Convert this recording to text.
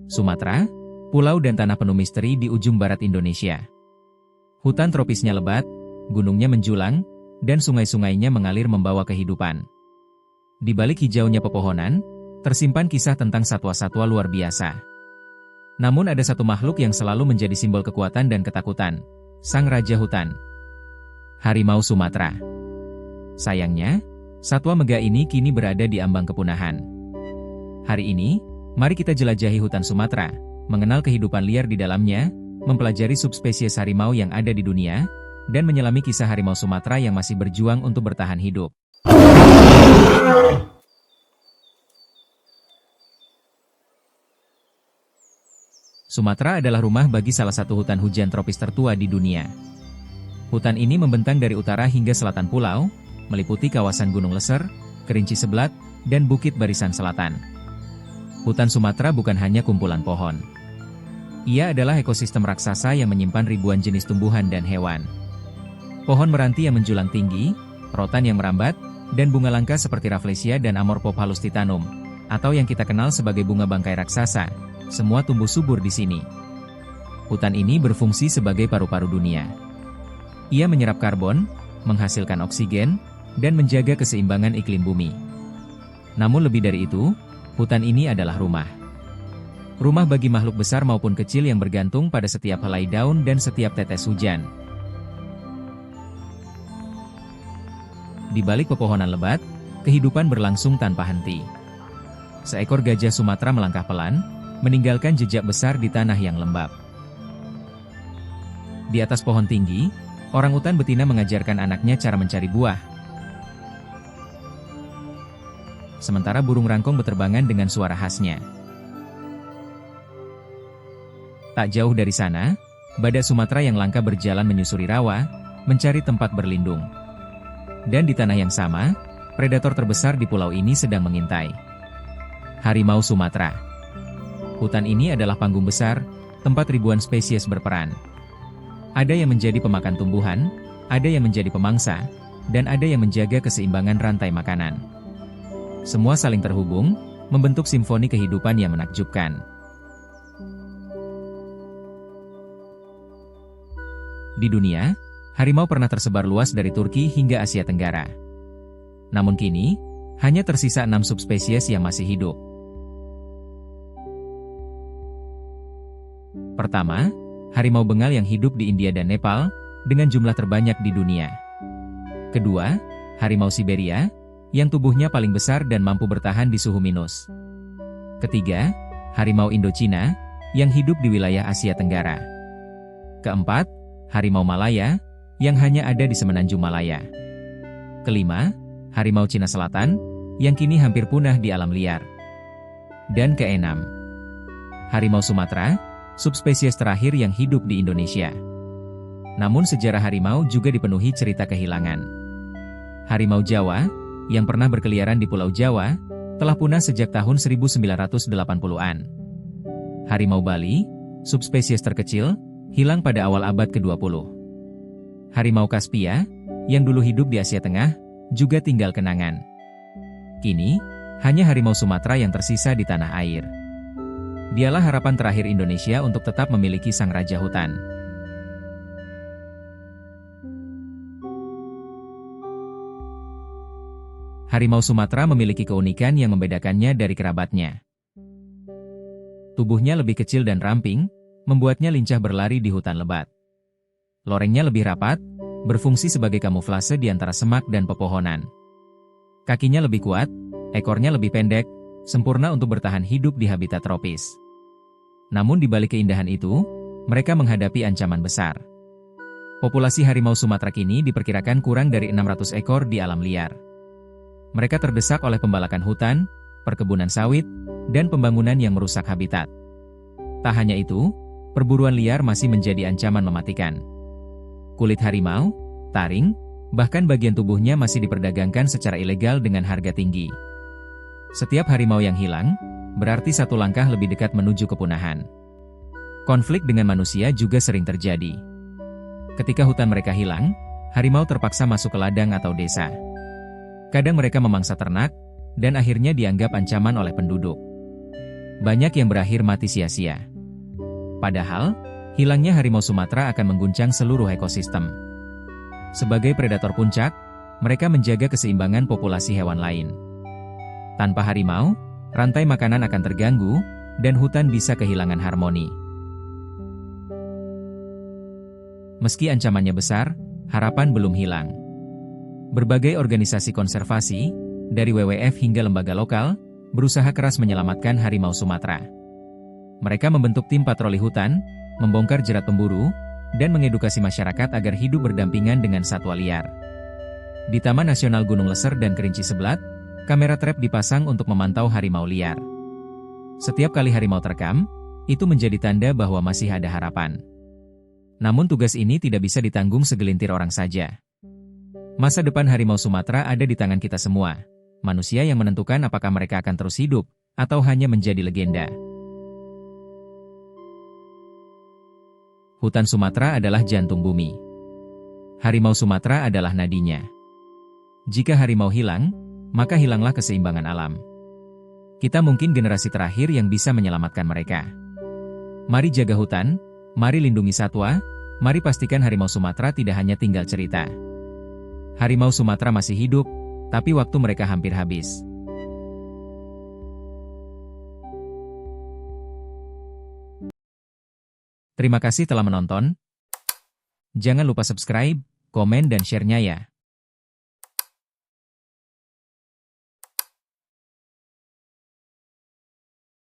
Sumatera, pulau dan tanah penuh misteri di ujung barat Indonesia. Hutan tropisnya lebat, gunungnya menjulang, dan sungai-sungainya mengalir membawa kehidupan. Di balik hijaunya pepohonan, tersimpan kisah tentang satwa-satwa luar biasa. Namun ada satu makhluk yang selalu menjadi simbol kekuatan dan ketakutan, sang raja hutan. Harimau Sumatera. Sayangnya, satwa megah ini kini berada di ambang kepunahan. Hari ini, mari kita jelajahi hutan Sumatera, mengenal kehidupan liar di dalamnya, mempelajari subspesies harimau yang ada di dunia, dan menyelami kisah harimau Sumatera yang masih berjuang untuk bertahan hidup. Sumatera adalah rumah bagi salah satu hutan hujan tropis tertua di dunia. Hutan ini membentang dari utara hingga selatan pulau, meliputi kawasan Gunung Leser, Kerinci Seblat, dan Bukit Barisan Selatan. Hutan Sumatera bukan hanya kumpulan pohon. Ia adalah ekosistem raksasa yang menyimpan ribuan jenis tumbuhan dan hewan. Pohon meranti yang menjulang tinggi, rotan yang merambat, dan bunga langka seperti Rafflesia dan Amorphophallus titanum, atau yang kita kenal sebagai bunga bangkai raksasa, semua tumbuh subur di sini. Hutan ini berfungsi sebagai paru-paru dunia. Ia menyerap karbon, menghasilkan oksigen, dan menjaga keseimbangan iklim bumi. Namun lebih dari itu, hutan ini adalah rumah. Rumah bagi makhluk besar maupun kecil yang bergantung pada setiap helai daun dan setiap tetes hujan. Di balik pepohonan lebat, kehidupan berlangsung tanpa henti. Seekor gajah Sumatera melangkah pelan, meninggalkan jejak besar di tanah yang lembab. Di atas pohon tinggi, orangutan betina mengajarkan anaknya cara mencari buah. Sementara burung rangkong beterbangan dengan suara khasnya. Tak jauh dari sana, badak Sumatera yang langka berjalan menyusuri rawa, mencari tempat berlindung. Dan di tanah yang sama, predator terbesar di pulau ini sedang mengintai. Harimau Sumatera. Hutan ini adalah panggung besar, tempat ribuan spesies berperan. Ada yang menjadi pemakan tumbuhan, ada yang menjadi pemangsa, dan ada yang menjaga keseimbangan rantai makanan. Semua saling terhubung, membentuk simfoni kehidupan yang menakjubkan. Di dunia, harimau pernah tersebar luas dari Turki hingga Asia Tenggara. Namun kini, hanya tersisa 6 subspesies yang masih hidup. Pertama, harimau bengal yang hidup di India dan Nepal, dengan jumlah terbanyak di dunia. Kedua, harimau Siberia, yang tubuhnya paling besar dan mampu bertahan di suhu minus. Ketiga, harimau Indochina, yang hidup di wilayah Asia Tenggara. Keempat, harimau Malaya, yang hanya ada di semenanjung Malaya. Kelima, harimau Cina Selatan, yang kini hampir punah di alam liar. Dan keenam, harimau Sumatera, subspesies terakhir yang hidup di Indonesia. Namun sejarah harimau juga dipenuhi cerita kehilangan. Harimau Jawa, yang pernah berkeliaran di Pulau Jawa, telah punah sejak tahun 1980-an. Harimau Bali, subspesies terkecil, hilang pada awal abad ke-20. Harimau Kaspia, yang dulu hidup di Asia Tengah, juga tinggal kenangan. Kini, hanya harimau Sumatera yang tersisa di tanah air. Dialah harapan terakhir Indonesia untuk tetap memiliki sang raja hutan. Harimau Sumatera memiliki keunikan yang membedakannya dari kerabatnya. Tubuhnya lebih kecil dan ramping, membuatnya lincah berlari di hutan lebat. Lorengnya lebih rapat, berfungsi sebagai kamuflase di antara semak dan pepohonan. Kakinya lebih kuat, ekornya lebih pendek, sempurna untuk bertahan hidup di habitat tropis. Namun di balik keindahan itu, mereka menghadapi ancaman besar. Populasi harimau Sumatera kini diperkirakan kurang dari 600 ekor di alam liar. Mereka terdesak oleh pembalakan hutan, perkebunan sawit, dan pembangunan yang merusak habitat. Tak hanya itu, perburuan liar masih menjadi ancaman mematikan. Kulit harimau, taring, bahkan bagian tubuhnya masih diperdagangkan secara ilegal dengan harga tinggi. Setiap harimau yang hilang, berarti satu langkah lebih dekat menuju kepunahan. Konflik dengan manusia juga sering terjadi. Ketika hutan mereka hilang, harimau terpaksa masuk ke ladang atau desa. Kadang mereka memangsa ternak, dan akhirnya dianggap ancaman oleh penduduk. banyak yang berakhir mati sia-sia. Padahal, hilangnya harimau Sumatera akan mengguncang seluruh ekosistem. Sebagai predator puncak, mereka menjaga keseimbangan populasi hewan lain. Tanpa harimau, rantai makanan akan terganggu, dan hutan bisa kehilangan harmoni. Meski ancamannya besar, harapan belum hilang. Berbagai organisasi konservasi, dari WWF hingga lembaga lokal, berusaha keras menyelamatkan harimau Sumatera. Mereka membentuk tim patroli hutan, membongkar jerat pemburu, dan mengedukasi masyarakat agar hidup berdampingan dengan satwa liar. Di Taman Nasional Gunung Leser dan Kerinci Seblat, kamera trap dipasang untuk memantau harimau liar. Setiap kali harimau terekam, itu menjadi tanda bahwa masih ada harapan. Namun tugas ini tidak bisa ditanggung segelintir orang saja. Masa depan harimau Sumatera ada di tangan kita semua. Manusia yang menentukan apakah mereka akan terus hidup, atau hanya menjadi legenda. Hutan Sumatera adalah jantung bumi. Harimau Sumatera adalah nadinya. Jika harimau hilang, maka hilanglah keseimbangan alam. Kita mungkin generasi terakhir yang bisa menyelamatkan mereka. Mari jaga hutan, mari lindungi satwa, mari pastikan harimau Sumatera tidak hanya tinggal cerita. Harimau Sumatera masih hidup, tapi waktu mereka hampir habis. Terima kasih telah menonton. Jangan lupa subscribe, komen dan share-nya ya.